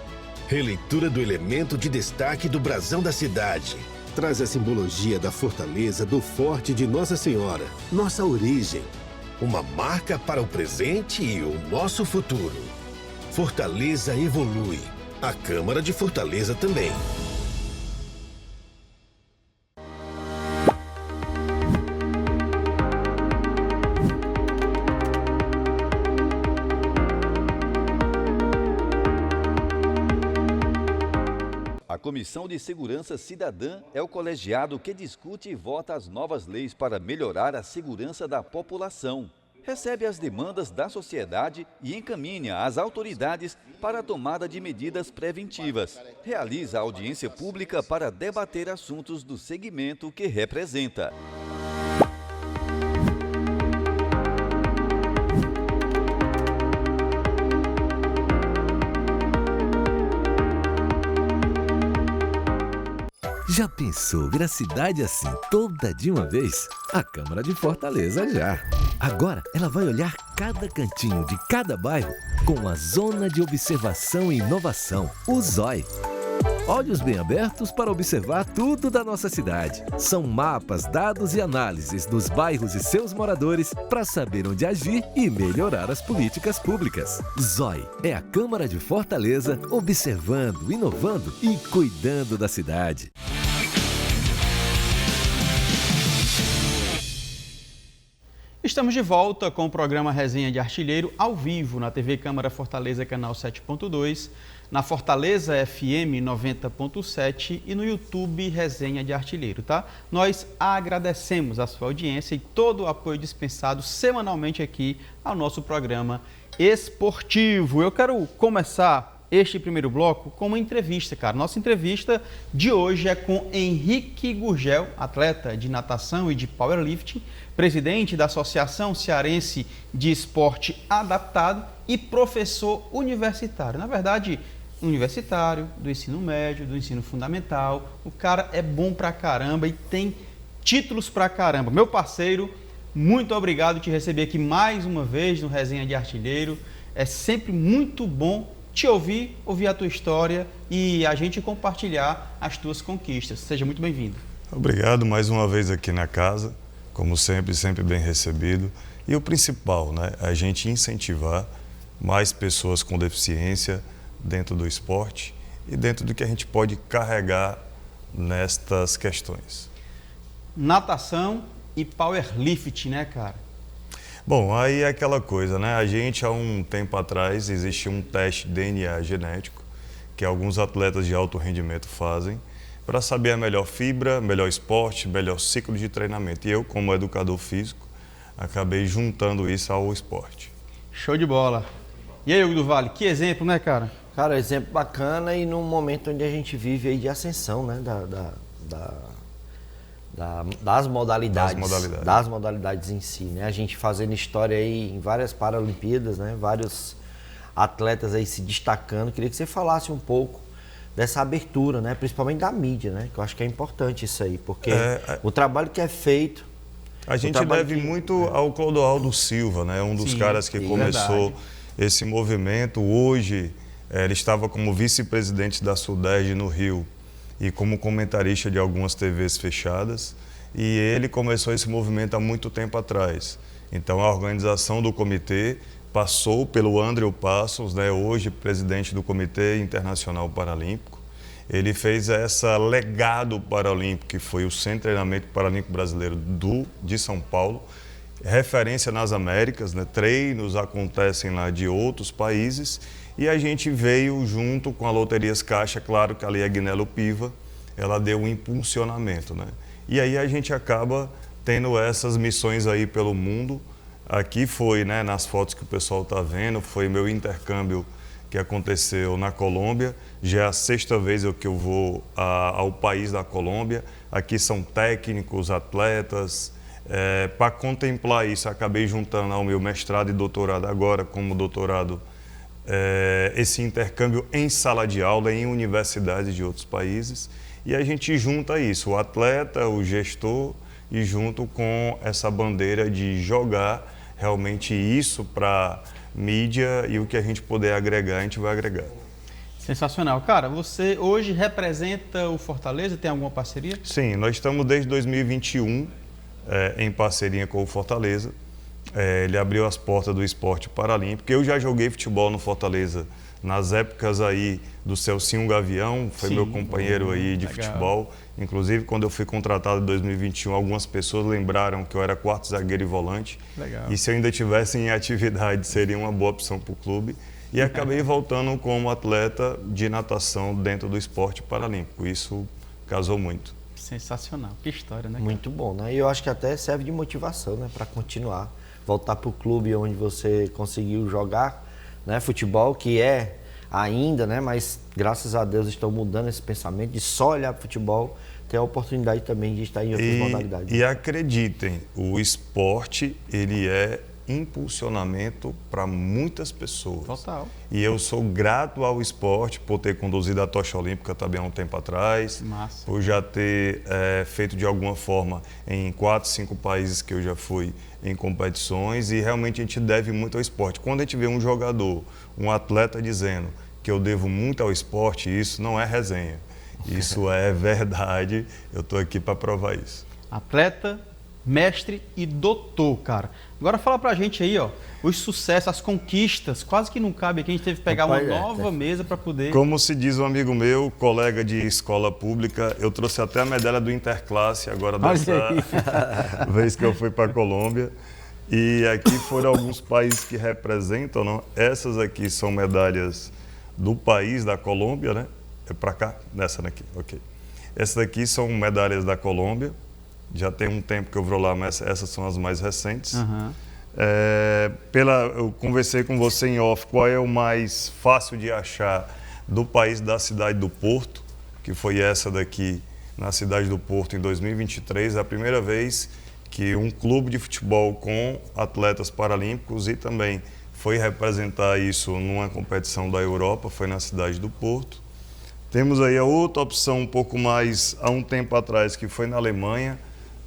Releitura do elemento de destaque do brasão da cidade. Traz a simbologia da fortaleza do Forte de Nossa Senhora, nossa origem. Uma marca para o presente e o nosso futuro. Fortaleza evolui. A Câmara de Fortaleza também. A Comissão de Segurança Cidadã é o colegiado que discute e vota as novas leis para melhorar a segurança da população. Recebe as demandas da sociedade e encaminha às autoridades para a tomada de medidas preventivas. Realiza audiência pública para debater assuntos do segmento que representa. Já pensou ver a cidade assim toda de uma vez? A Câmara de Fortaleza já. Agora ela vai olhar cada cantinho de cada bairro com a Zona de Observação e Inovação, o ZOI. Olhos bem abertos para observar tudo da nossa cidade. São mapas, dados e análises dos bairros e seus moradores para saber onde agir e melhorar as políticas públicas. ZOI é a Câmara de Fortaleza observando, inovando e cuidando da cidade. Estamos de volta com o programa Resenha de Artilheiro, ao vivo, na TV Câmara Fortaleza, canal 7.2, na Fortaleza FM 90.7 e no YouTube Resenha de Artilheiro, tá? Nós agradecemos a sua audiência e todo o apoio dispensado semanalmente aqui ao nosso programa esportivo. Eu quero começar este primeiro bloco com uma entrevista, cara. Nossa entrevista de hoje é com Henrique Gurgel, atleta de natação e de powerlifting, presidente da Associação Cearense de Esporte Adaptado e professor universitário. Na verdade, universitário, do ensino médio, do ensino fundamental. O cara é bom pra caramba e tem títulos pra caramba. Meu parceiro, muito obrigado por te receber aqui mais uma vez no Resenha de Artilheiro. É sempre muito bom te ouvir a tua história e a gente compartilhar as tuas conquistas. Seja muito bem-vindo. Obrigado mais uma vez aqui na casa, como sempre, sempre bem recebido. E o principal, né, a gente incentivar mais pessoas com deficiência dentro do esporte e dentro do que a gente pode carregar nestas questões. Natação e powerlift, né, cara? Bom, aí é aquela coisa, né? A gente, há um tempo atrás, existia um teste de DNA genético que alguns atletas de alto rendimento fazem para saber a melhor fibra, melhor esporte, melhor ciclo de treinamento. E eu, como educador físico, acabei juntando isso ao esporte. Show de bola. E aí, Hugo do Vale, que exemplo, né, cara? Cara, exemplo bacana e num momento onde a gente vive aí de ascensão, né, das modalidades em si, né? A gente fazendo história aí em várias Paralimpíadas, né? Vários atletas aí se destacando. Queria que você falasse um pouco dessa abertura, né? Principalmente da mídia, né? Que eu acho que é importante isso aí, porque o trabalho que é feito... A gente deve muito ao Clodoaldo Silva, né? Um dos caras que começou esse movimento. Hoje, ele estava como vice-presidente da Sudeste no Rio e como comentarista de algumas TVs fechadas, e ele começou esse movimento há muito tempo atrás. Então a organização do comitê passou pelo André Passos, né, hoje presidente do Comitê Internacional Paralímpico. Ele fez esse legado paralímpico, que foi o Centro de Treinamento Paralímpico Brasileiro de São Paulo, referência nas Américas, né, treinos acontecem lá de outros países. E a gente veio junto com a Loterias Caixa, claro que ali é Guinelo Piva, ela deu um impulsionamento, né? E aí a gente acaba tendo essas missões aí pelo mundo. Aqui foi, né, nas fotos que o pessoal está vendo, foi meu intercâmbio que aconteceu na Colômbia. Já é a 6ª vez que eu vou ao país da Colômbia. Aqui são técnicos, atletas. Para contemplar isso, acabei juntando ao meu mestrado e doutorado agora como doutorado esse intercâmbio em sala de aula, em universidades de outros países, e a gente junta isso, o atleta, o gestor, e junto com essa bandeira de jogar realmente isso para mídia, e o que a gente puder agregar, a gente vai agregar. Sensacional. Cara, você hoje representa o Fortaleza, tem alguma parceria? Sim, nós estamos desde 2021 em parceria com o Fortaleza. Ele abriu as portas do esporte paralímpico. Eu já joguei futebol no Fortaleza nas épocas aí do Celcinho Gavião, foi meu companheiro aí de futebol. Inclusive, quando eu fui contratado em 2021, algumas pessoas lembraram que eu era quarto zagueiro e volante. Legal. E se eu ainda estivesse em atividade, seria uma boa opção para o clube. E acabei voltando como atleta de natação dentro do esporte paralímpico. Isso casou muito. Sensacional. Que história, né? Muito bom, né? E eu acho que até serve de motivação, né, para continuar. Voltar para o clube onde você conseguiu jogar, né, futebol, que é ainda, né, mas graças a Deus estão mudando esse pensamento de só olhar para o futebol, ter a oportunidade também de estar em outras modalidades. E acreditem, o esporte, ele é impulsionamento para muitas pessoas. Total. E eu sou grato ao esporte por ter conduzido a tocha olímpica também há um tempo atrás. Massa. Por já ter feito de alguma forma em 4, 5 países que eu já fui em competições, e realmente a gente deve muito ao esporte. Quando a gente vê um jogador, um atleta dizendo que eu devo muito ao esporte, isso não é resenha. Isso é verdade. Eu estou aqui para provar isso. Atleta, mestre e doutor, cara. Agora fala pra gente aí, ó, os sucessos, as conquistas, quase que não cabe aqui, a gente teve que pegar uma nova mesa para poder... Como se diz um amigo meu, colega de escola pública, eu trouxe até a medalha do Interclasse agora dessa vez que eu fui para a Colômbia. E aqui foram alguns países que representam, não? Essas aqui são medalhas do país da Colômbia, né? É para cá? Nessa daqui, ok. Essas aqui são medalhas da Colômbia. Já tem um tempo que eu vou lá, mas essas são as mais recentes. Uhum. Eu conversei com você em off, qual é o mais fácil de achar do país da cidade do Porto, que foi essa daqui, na cidade do Porto, em 2023, a primeira vez que um clube de futebol com atletas paralímpicos e também foi representar isso numa competição da Europa, foi na cidade do Porto. Temos aí a outra opção um pouco mais há um tempo atrás, que foi na Alemanha.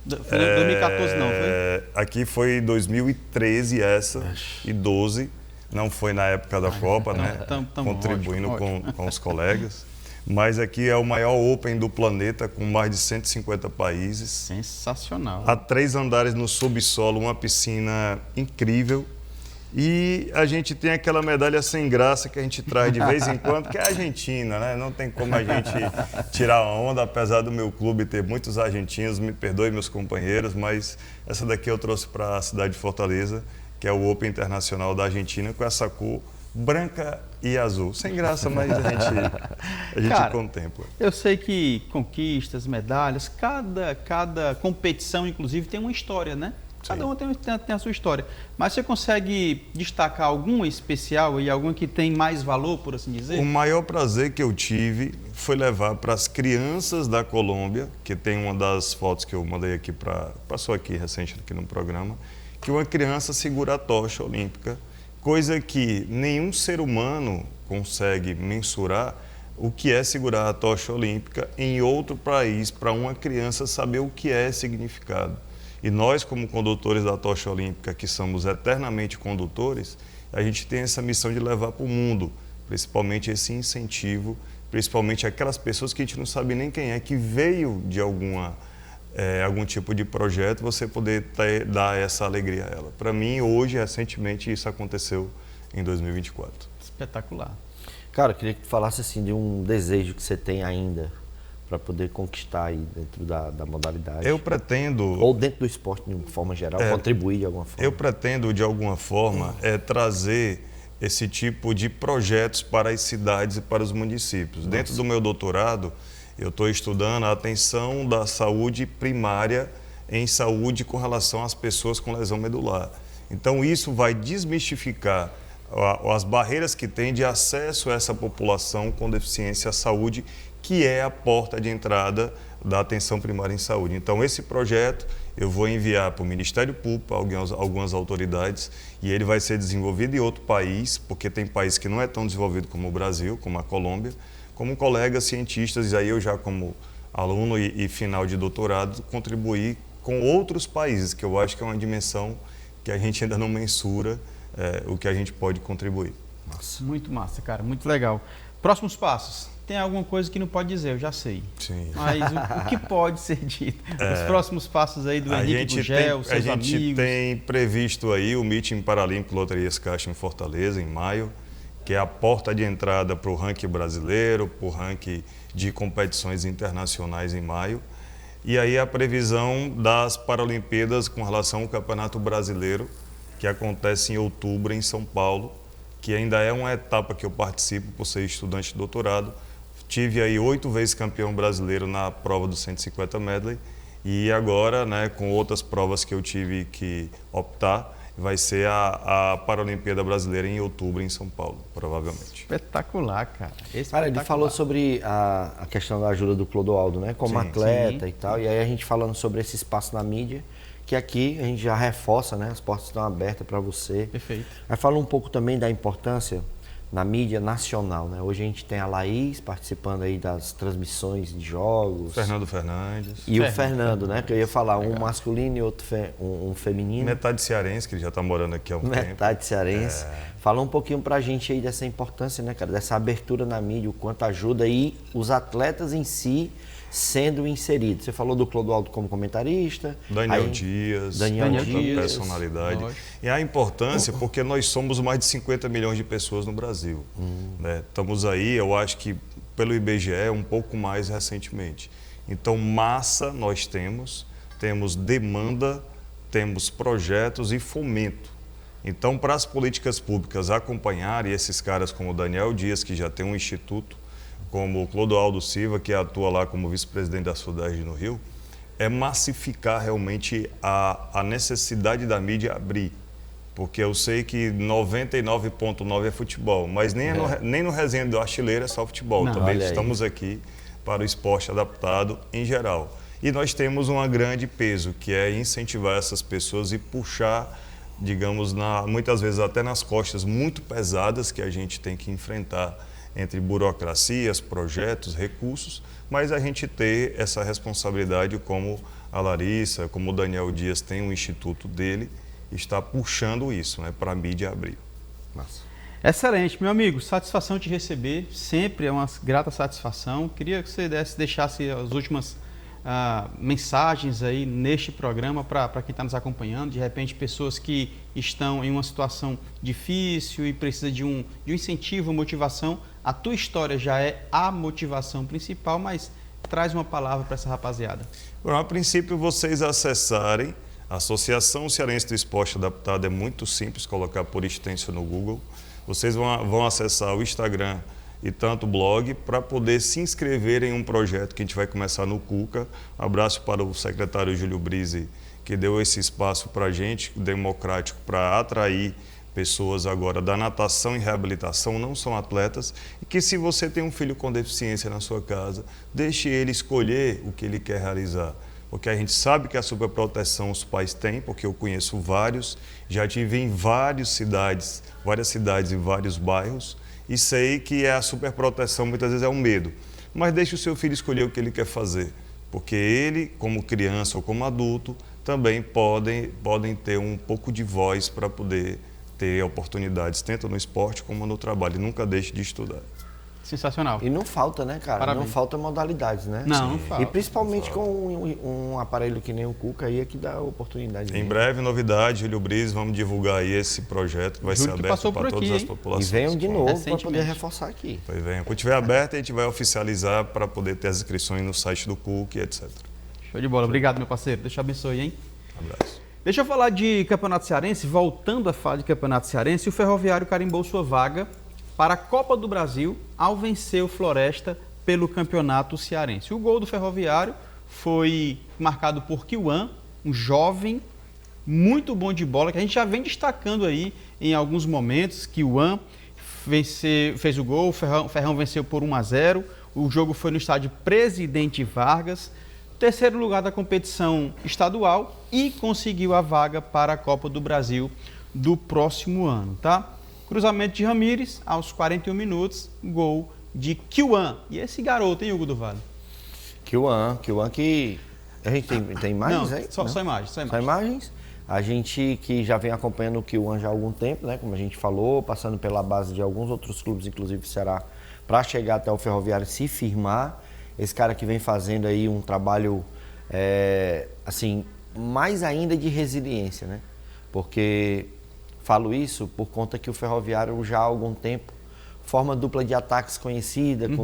Foi em 2014 não, foi? Aqui foi 2013 essa, e 12. não foi na época da Copa, né? Contribuindo com os colegas. Mas aqui é o maior Open do planeta, com mais de 150 países. Sensacional. Há 3 andares no subsolo, uma piscina incrível. E a gente tem aquela medalha sem graça que a gente traz de vez em quando, que é a Argentina, né? Não tem como a gente tirar a onda, apesar do meu clube ter muitos argentinos, me perdoe meus companheiros, mas essa daqui eu trouxe para a cidade de Fortaleza, que é o Open Internacional da Argentina, com essa cor branca e azul. Sem graça, mas a gente Cara, contempla. Eu sei que conquistas, medalhas, cada competição, inclusive, tem uma história, né? Cada uma tem a sua história. Mas você consegue destacar alguma especial e alguma que tem mais valor, por assim dizer? O maior prazer que eu tive foi levar para as crianças da Colômbia, que tem uma das fotos que eu mandei aqui, passou aqui recente aqui no programa, que uma criança segura a tocha olímpica, coisa que nenhum ser humano consegue mensurar o que é segurar a tocha olímpica em outro país, para uma criança saber o que é significado. E nós, como condutores da tocha olímpica, que somos eternamente condutores, a gente tem essa missão de levar para o mundo, principalmente esse incentivo, principalmente aquelas pessoas que a gente não sabe nem quem é, que veio de algum tipo de projeto, você poder dar essa alegria a ela. Para mim, hoje, recentemente, isso aconteceu em 2024. Espetacular. Cara, eu queria que tu falasse assim, de um desejo que você tem ainda para poder conquistar aí dentro da modalidade. Eu pretendo... Ou dentro do esporte, de uma forma geral, contribuir de alguma forma. Eu pretendo, de alguma forma, trazer esse tipo de projetos para as cidades e para os municípios. Nossa. Dentro do meu doutorado, eu estou estudando a atenção da saúde primária em saúde com relação às pessoas com lesão medular. Então, isso vai desmistificar as barreiras que tem de acesso a essa população com deficiência à saúde, que é a porta de entrada da atenção primária em saúde. Então, esse projeto eu vou enviar para o Ministério Público, algumas autoridades, e ele vai ser desenvolvido em outro país, porque tem país que não é tão desenvolvido como o Brasil, como a Colômbia, como colegas cientistas, e aí eu já como aluno e final de doutorado, contribuir com outros países, que eu acho que é uma dimensão que a gente ainda não mensura o que a gente pode contribuir. Nossa. Muito massa, cara, muito legal. Próximos passos. Tem alguma coisa que não pode dizer, eu já sei. Sim. Mas o que pode ser dito? Os próximos passos aí do Henrique Gugel, seus amigos. A gente tem previsto aí o Meeting Paralímpico Loterias Caixa em Fortaleza, em maio, que é a porta de entrada para o ranking brasileiro, para o ranking de competições internacionais em maio. E aí a previsão das Paralimpíadas com relação ao Campeonato Brasileiro, que acontece em outubro em São Paulo, que ainda é uma etapa que eu participo por ser estudante de doutorado. Tive aí 8 vezes campeão brasileiro na prova do 150 medley e agora, né, com outras provas que eu tive que optar, vai ser a Paralimpíada Brasileira em outubro em São Paulo, provavelmente. Espetacular, cara. Cara, ele falou sobre a questão da ajuda do Clodoaldo, né, como atleta e tal, e aí a gente falando sobre esse espaço na mídia, que aqui a gente já reforça, né, as portas estão abertas para você. Perfeito. Mas fala um pouco também da importância na mídia nacional, né? Hoje a gente tem a Laís participando aí das transmissões de jogos. Fernando Fernandes. E o Fernando, né? Que eu ia falar, um masculino e outro um feminino. Metade cearense, que ele já está morando aqui há um tempo. Metade cearense. Fala um pouquinho pra gente aí dessa importância, né, cara? Dessa abertura na mídia, o quanto ajuda e os atletas em si sendo inseridos. Você falou do Clodoaldo como comentarista. Daniel Dias, personalidade. Lógico. E a importância, porque nós somos mais de 50 milhões de pessoas no Brasil. Né? Estamos aí, eu acho que pelo IBGE, um pouco mais recentemente. Então, massa nós temos demanda, temos projetos e fomento. Então, para as políticas públicas acompanharem esses caras como o Daniel Dias, que já tem um instituto, como o Clodoaldo Silva, que atua lá como vice-presidente da SUDERJ no Rio, é massificar realmente a necessidade da mídia abrir. Porque eu sei que 99,9% é futebol, mas nem no resenha do Artilheiro é só futebol. Também estamos aqui para o esporte adaptado em geral. E nós temos um grande peso, que é incentivar essas pessoas e puxar, digamos, muitas vezes até nas costas muito pesadas que a gente tem que enfrentar entre burocracias, projetos, recursos, mas a gente ter essa responsabilidade como a Larissa, como o Daniel Dias tem um instituto dele, está puxando isso, né, para a mídia abrir. Massa. Excelente, meu amigo, satisfação te receber, sempre é uma grata satisfação. Queria que você deixasse as últimas mensagens aí neste programa para quem está nos acompanhando, de repente pessoas que estão em uma situação difícil e precisa de um incentivo, motivação. A tua história já é a motivação principal, mas traz uma palavra para essa rapaziada. Bom, a princípio, vocês acessarem a Associação Cearense do Esporte Adaptado, é muito simples, colocar por extenso no Google. Vocês vão acessar o Instagram e tanto o blog para poder se inscrever em um projeto que a gente vai começar no Cuca. Abraço para o secretário Júlio Brise, que deu esse espaço para a gente, democrático, para atrair pessoas agora da natação e reabilitação, não são atletas, e que se você tem um filho com deficiência na sua casa, deixe ele escolher o que ele quer realizar. Porque a gente sabe que a superproteção os pais têm, porque eu conheço vários, já tive em várias cidades e vários bairros, e sei que a superproteção muitas vezes é um medo. Mas deixe o seu filho escolher o que ele quer fazer, porque ele, como criança ou como adulto, também podem ter um pouco de voz para poder ter oportunidades, tanto no esporte como no trabalho. E nunca deixe de estudar. Sensacional. E não falta, né, cara? Parabéns. Não falta modalidades, né? Não falta. E principalmente com um aparelho que nem o Cuca aí é que dá oportunidade. Em breve, novidade, Júlio Brise, vamos divulgar aí esse projeto que vai ser aberto para todas as populações. E venham de novo para poder reforçar aqui. Pois venham. Quando estiver aberto, a gente vai oficializar para poder ter as inscrições no site do Cuca e etc. Show de bola. Obrigado, meu parceiro. Deus te abençoe, hein? Abraço. Deixa eu falar de Campeonato Cearense. Voltando a falar de Campeonato Cearense, o Ferroviário carimbou sua vaga para a Copa do Brasil ao vencer o Floresta pelo Campeonato Cearense. O gol do Ferroviário foi marcado por Kiwan, um jovem muito bom de bola, que a gente já vem destacando aí em alguns momentos. Kiwan fez o gol, o Ferrão venceu por 1-0. O jogo foi no estádio Presidente Vargas. Terceiro lugar da competição estadual e conseguiu a vaga para a Copa do Brasil do próximo ano, tá? Cruzamento de Ramires, aos 41 minutos, gol de Kiwan. E esse garoto, hein, Hugo do Vale? Kiwan que... A gente tem imagens aí? Só imagens. Só imagens? A gente que já vem acompanhando o Kiwan já há algum tempo, né? Como a gente falou, passando pela base de alguns outros clubes, inclusive o Ceará, para chegar até o Ferroviário se firmar. Esse cara que vem fazendo aí um trabalho, assim, mais ainda de resiliência, né? Porque falo isso por conta que o Ferroviário já há algum tempo forma dupla de ataques conhecida, com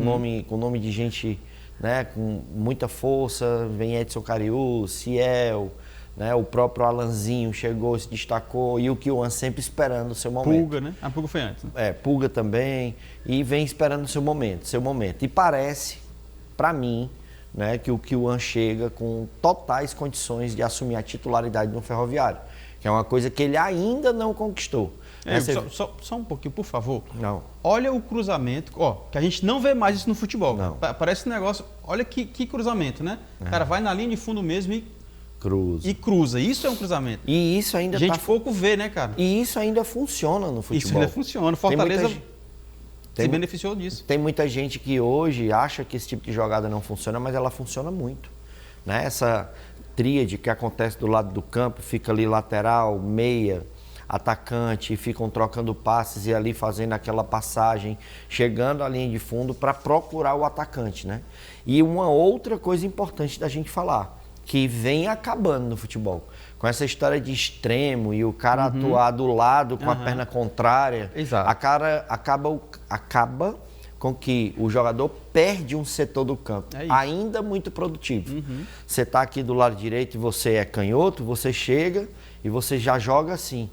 nome de gente, né, com muita força. Vem Edson Cariú, Ciel, né, o próprio Alanzinho chegou, se destacou, e o Kiwan sempre esperando o seu momento. Pulga, né? A Pulga foi antes, né? Pulga também, e vem esperando o seu momento. E parece, para mim, né, que o Kiwan chega com totais condições de assumir a titularidade no Ferroviário, que é uma coisa que ele ainda não conquistou. Só um pouquinho, por favor. Não. Olha o cruzamento, que a gente não vê mais isso no futebol. Não. Parece um negócio, olha que cruzamento, né? O cara vai na linha de fundo mesmo e cruza. Isso é um cruzamento. E isso ainda pouco vê, né, cara? E isso ainda funciona no futebol. Isso ainda funciona. Fortaleza se beneficiou disso. Tem muita gente que hoje acha que esse tipo de jogada não funciona, mas ela funciona muito, né? Essa tríade que acontece do lado do campo, fica ali lateral, meia, atacante, e ficam trocando passes e ali fazendo aquela passagem, chegando à linha de fundo para procurar o atacante, né? E uma outra coisa importante da gente falar, que vem acabando no futebol, com essa história de extremo e o cara atuar do lado com a perna contrária, acaba com que o jogador perde um setor do campo, ainda muito produtivo. Você está aqui do lado direito e você é canhoto, você chega e você já joga assim.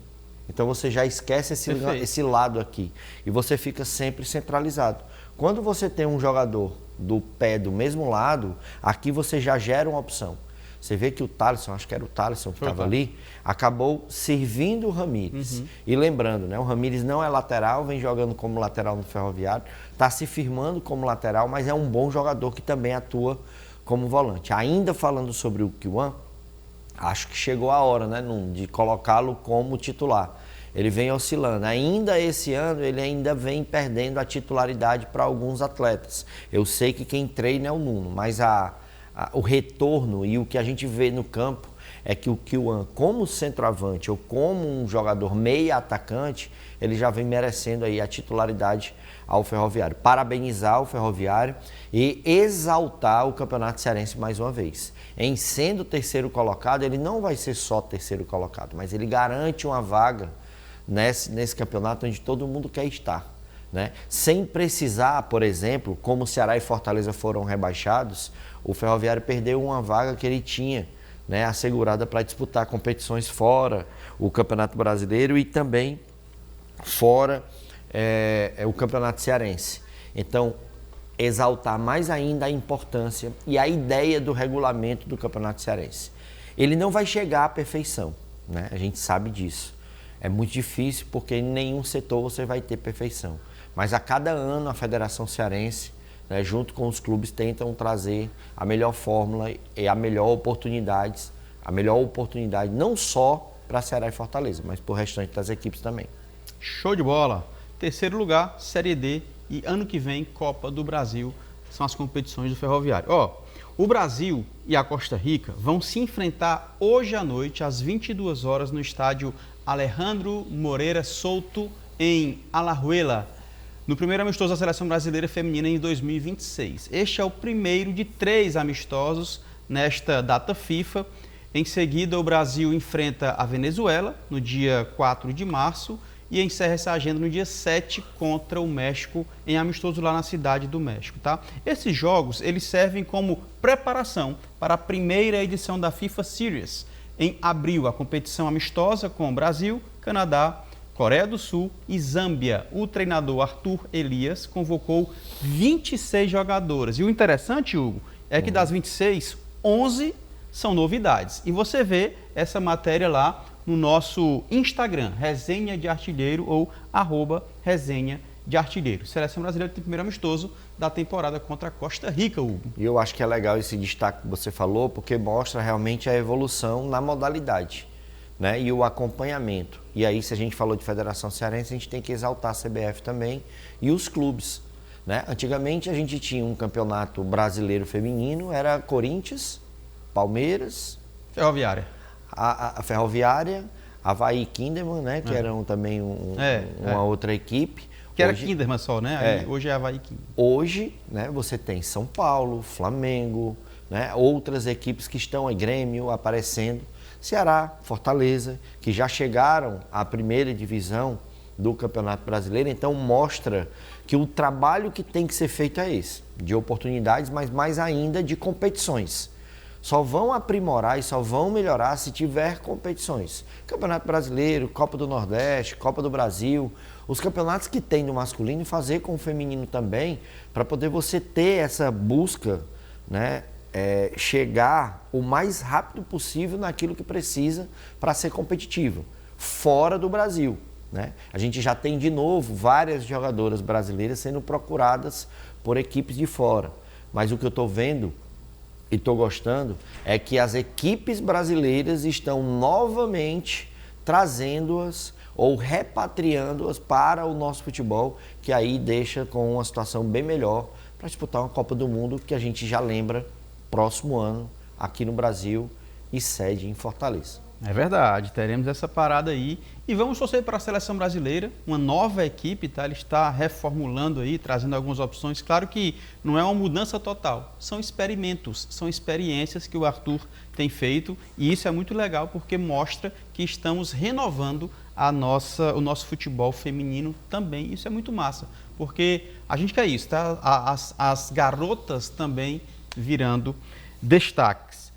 Então você já esquece esse lado aqui e você fica sempre centralizado. Quando você tem um jogador do pé do mesmo lado, aqui você já gera uma opção. Você vê que o Thaleson, acho que era o Thaleson que estava ali, acabou servindo o Ramires. E lembrando, né, o Ramires não é lateral, vem jogando como lateral no Ferroviário, está se firmando como lateral, mas é um bom jogador que também atua como volante. Ainda falando sobre o Kiwan, acho que chegou a hora, né, de colocá-lo como titular. Ele vem oscilando. Ainda esse ano, ele ainda vem perdendo a titularidade para alguns atletas. Eu sei que quem treina é o Nuno, mas o retorno e o que a gente vê no campo é que o Kiwan, como centroavante ou como um jogador meia atacante, ele já vem merecendo aí a titularidade ao Ferroviário. Parabenizar o Ferroviário e exaltar o Campeonato Cearense mais uma vez. Em sendo terceiro colocado, ele não vai ser só terceiro colocado, mas ele garante uma vaga nesse campeonato onde todo mundo quer estar. Né? Sem precisar, por exemplo, como Ceará e Fortaleza foram rebaixados, o Ferroviário perdeu uma vaga que ele tinha, né, assegurada para disputar competições fora o Campeonato Brasileiro e também fora o Campeonato Cearense. Então, exaltar mais ainda a importância e a ideia do regulamento do Campeonato Cearense. Ele não vai chegar à perfeição, né? A gente sabe disso. É muito difícil porque em nenhum setor você vai ter perfeição. Mas a cada ano a Federação Cearense, né, junto com os clubes, tentam trazer a melhor fórmula e a melhor oportunidade não só para Ceará e Fortaleza, mas para o restante das equipes também. Show de bola! Terceiro lugar, Série D e ano que vem Copa do Brasil, são as competições do Ferroviário. O Brasil e a Costa Rica vão se enfrentar hoje à noite às 22 horas no estádio Alejandro Moreira Souto em Alajuela, no primeiro amistoso da Seleção Brasileira Feminina em 2026. Este é o primeiro de 3 amistosos nesta data FIFA. Em seguida, o Brasil enfrenta a Venezuela no dia 4 de março e encerra essa agenda no dia 7 contra o México, em amistoso lá na Cidade do México. Tá? Esses jogos eles servem como preparação para a primeira edição da FIFA Series. Em abril, a competição amistosa com o Brasil, Canadá, Coreia do Sul e Zâmbia. O treinador Arthur Elias convocou 26 jogadoras. E o interessante, Hugo, é que das 26, 11 são novidades. E você vê essa matéria lá no nosso Instagram, Resenha de Artilheiro ou @Resenha de Artilheiro. Seleção Brasileira tem o primeiro amistoso da temporada contra a Costa Rica, Hugo. E eu acho que é legal esse destaque que você falou, porque mostra realmente a evolução na modalidade, né? E o acompanhamento. E aí, se a gente falou de Federação Cearense, a gente tem que exaltar a CBF também e os clubes, né? Antigamente a gente tinha um campeonato brasileiro feminino, era Corinthians, Palmeiras, Ferroviária. A Ferroviária, Avaí Kinderman, né? Que eram também uma outra equipe. Que era Kinderman só, né? Hoje é Avaí Kinderman. Hoje, né, você tem São Paulo, Flamengo, né? Outras equipes que estão aí, Grêmio aparecendo. Ceará, Fortaleza, que já chegaram à primeira divisão do Campeonato Brasileiro, então mostra que o trabalho que tem que ser feito é esse, de oportunidades, mas mais ainda de competições. Só vão aprimorar e só vão melhorar se tiver competições. Campeonato Brasileiro, Copa do Nordeste, Copa do Brasil, os campeonatos que tem no masculino e fazer com o feminino também, para poder você ter essa busca, né? Chegar o mais rápido possível naquilo que precisa para ser competitivo, fora do Brasil, né? A gente já tem de novo várias jogadoras brasileiras sendo procuradas por equipes de fora, mas o que eu estou vendo e estou gostando é que as equipes brasileiras estão novamente trazendo-as ou repatriando-as para o nosso futebol, que aí deixa com uma situação bem melhor para disputar uma Copa do Mundo que a gente já lembra próximo ano aqui no Brasil e sede em Fortaleza. É verdade, teremos essa parada aí e vamos torcer para a Seleção Brasileira, uma nova equipe, tá? Ele está reformulando aí, trazendo algumas opções. Claro que não é uma mudança total, são experimentos, são experiências que o Arthur tem feito e isso é muito legal porque mostra que estamos renovando o nosso futebol feminino também. Isso é muito massa, porque a gente quer isso, tá? As garotas também virando destaques.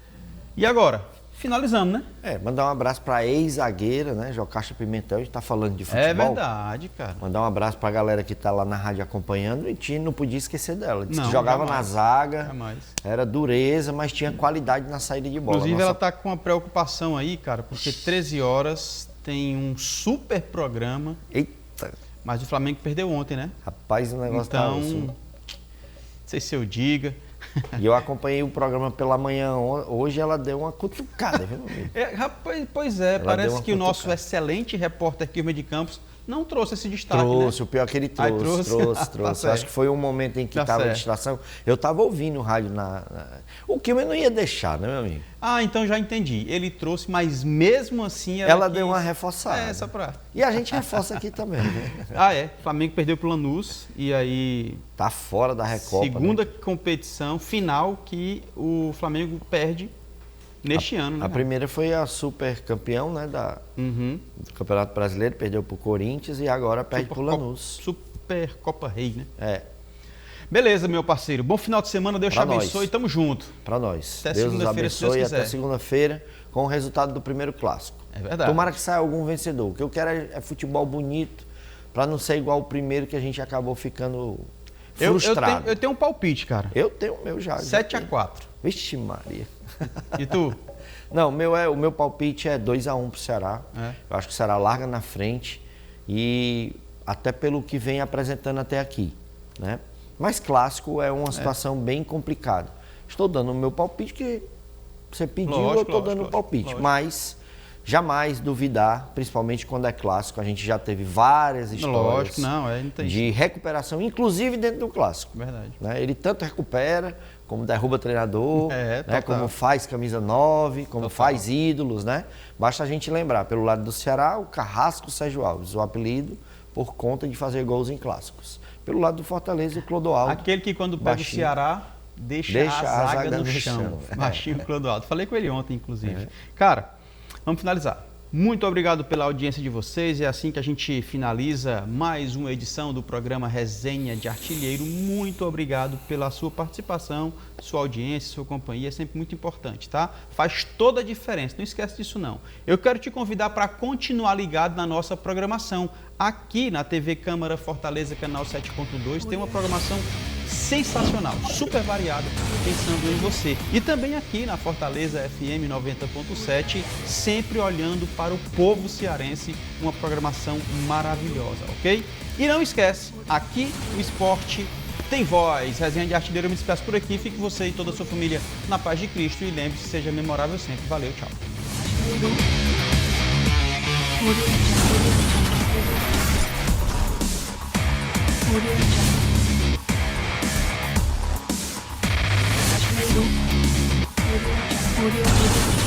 E agora, finalizamos, né? Mandar um abraço para a ex-zagueira, né? Jocacha Pimentel, a gente está falando de futebol. É verdade, cara. Mandar um abraço para a galera que está lá na rádio acompanhando e a gente não podia esquecer dela. Disse que jogava jamais, na zaga, jamais. Era dureza, mas tinha qualidade na saída de bola. Inclusive, ela está com uma preocupação aí, cara, porque 13 horas tem um super programa. Eita! Mas o Flamengo perdeu ontem, né? Rapaz, o negócio então, tá não sei se eu diga. E eu acompanhei o programa pela manhã, hoje ela deu uma cutucada, viu, amigo? Rapaz, pois é, parece que o nosso excelente repórter Quilmer de Campos não trouxe esse destaque, Trouxe, né? O pior é que ele trouxe. Tá Acho que foi um momento em que tá estava certo. a distração. Eu estava ouvindo o rádio o Kilmer não ia deixar, né, meu amigo? Ah, então já entendi. Ele trouxe, mas mesmo assim... Ela deu uma reforçada. Essa pra... E a gente reforça aqui também, né? Flamengo perdeu pro Lanús e aí... Tá fora da Recopa. Segunda competição final que o Flamengo perde neste ano, né? A primeira foi a super campeão, né, do Campeonato Brasileiro, perdeu pro Corinthians e agora perde pro Lanús. Super Copa Rei, né? É. Beleza, meu parceiro. Bom final de semana, Deus te abençoe, tamo junto. Pra nós. Até Deus nos segunda-feira, se Deus abençoe, quiser. até segunda-feira com o resultado do primeiro clássico. É verdade. Tomara que saia algum vencedor. O que eu quero é futebol bonito, pra não ser igual o primeiro que a gente acabou ficando frustrado. Eu tenho um palpite, cara. Eu tenho o meu já. 7-4. Vixe Maria. E tu? Não, o meu palpite é 2-1 pro Ceará. Eu acho que o Ceará larga na frente e até pelo que vem apresentando até aqui, né? Mas clássico é uma situação bem complicada. Estou dando o meu palpite, que você pediu, eu estou dando o palpite. Mas jamais duvidar, principalmente quando é clássico. A gente já teve várias histórias de recuperação, inclusive dentro do clássico. Verdade. Né? Ele tanto recupera, como derruba treinador, né? Como faz camisa 9, como faz ídolos, né? Basta a gente lembrar, pelo lado do Ceará, o Carrasco Sérgio Alves, o apelido por conta de fazer gols em clássicos. Pelo lado do Fortaleza, o Clodoaldo. Aquele que quando pega o Ceará, deixa a zaga no chão. Baixinho Clodoaldo. Falei com ele ontem, inclusive. Cara, vamos finalizar. Muito obrigado pela audiência de vocês. É assim que a gente finaliza mais uma edição do programa Resenha de Artilheiro. Muito obrigado pela sua participação, sua audiência, sua companhia. É sempre muito importante, tá? Faz toda a diferença. Não esquece disso, não. Eu quero te convidar para continuar ligado na nossa programação. Aqui na TV Câmara Fortaleza, canal 7.2, tem uma programação sensacional, super variada, pensando em você. E também aqui na Fortaleza FM 90.7, sempre olhando para o povo cearense, uma programação maravilhosa, ok? E não esquece, aqui o esporte tem voz. Resenha de Artilheiro, eu me despeço por aqui. Fique você e toda a sua família na paz de Cristo e lembre-se, seja memorável sempre. Valeu, tchau. Audio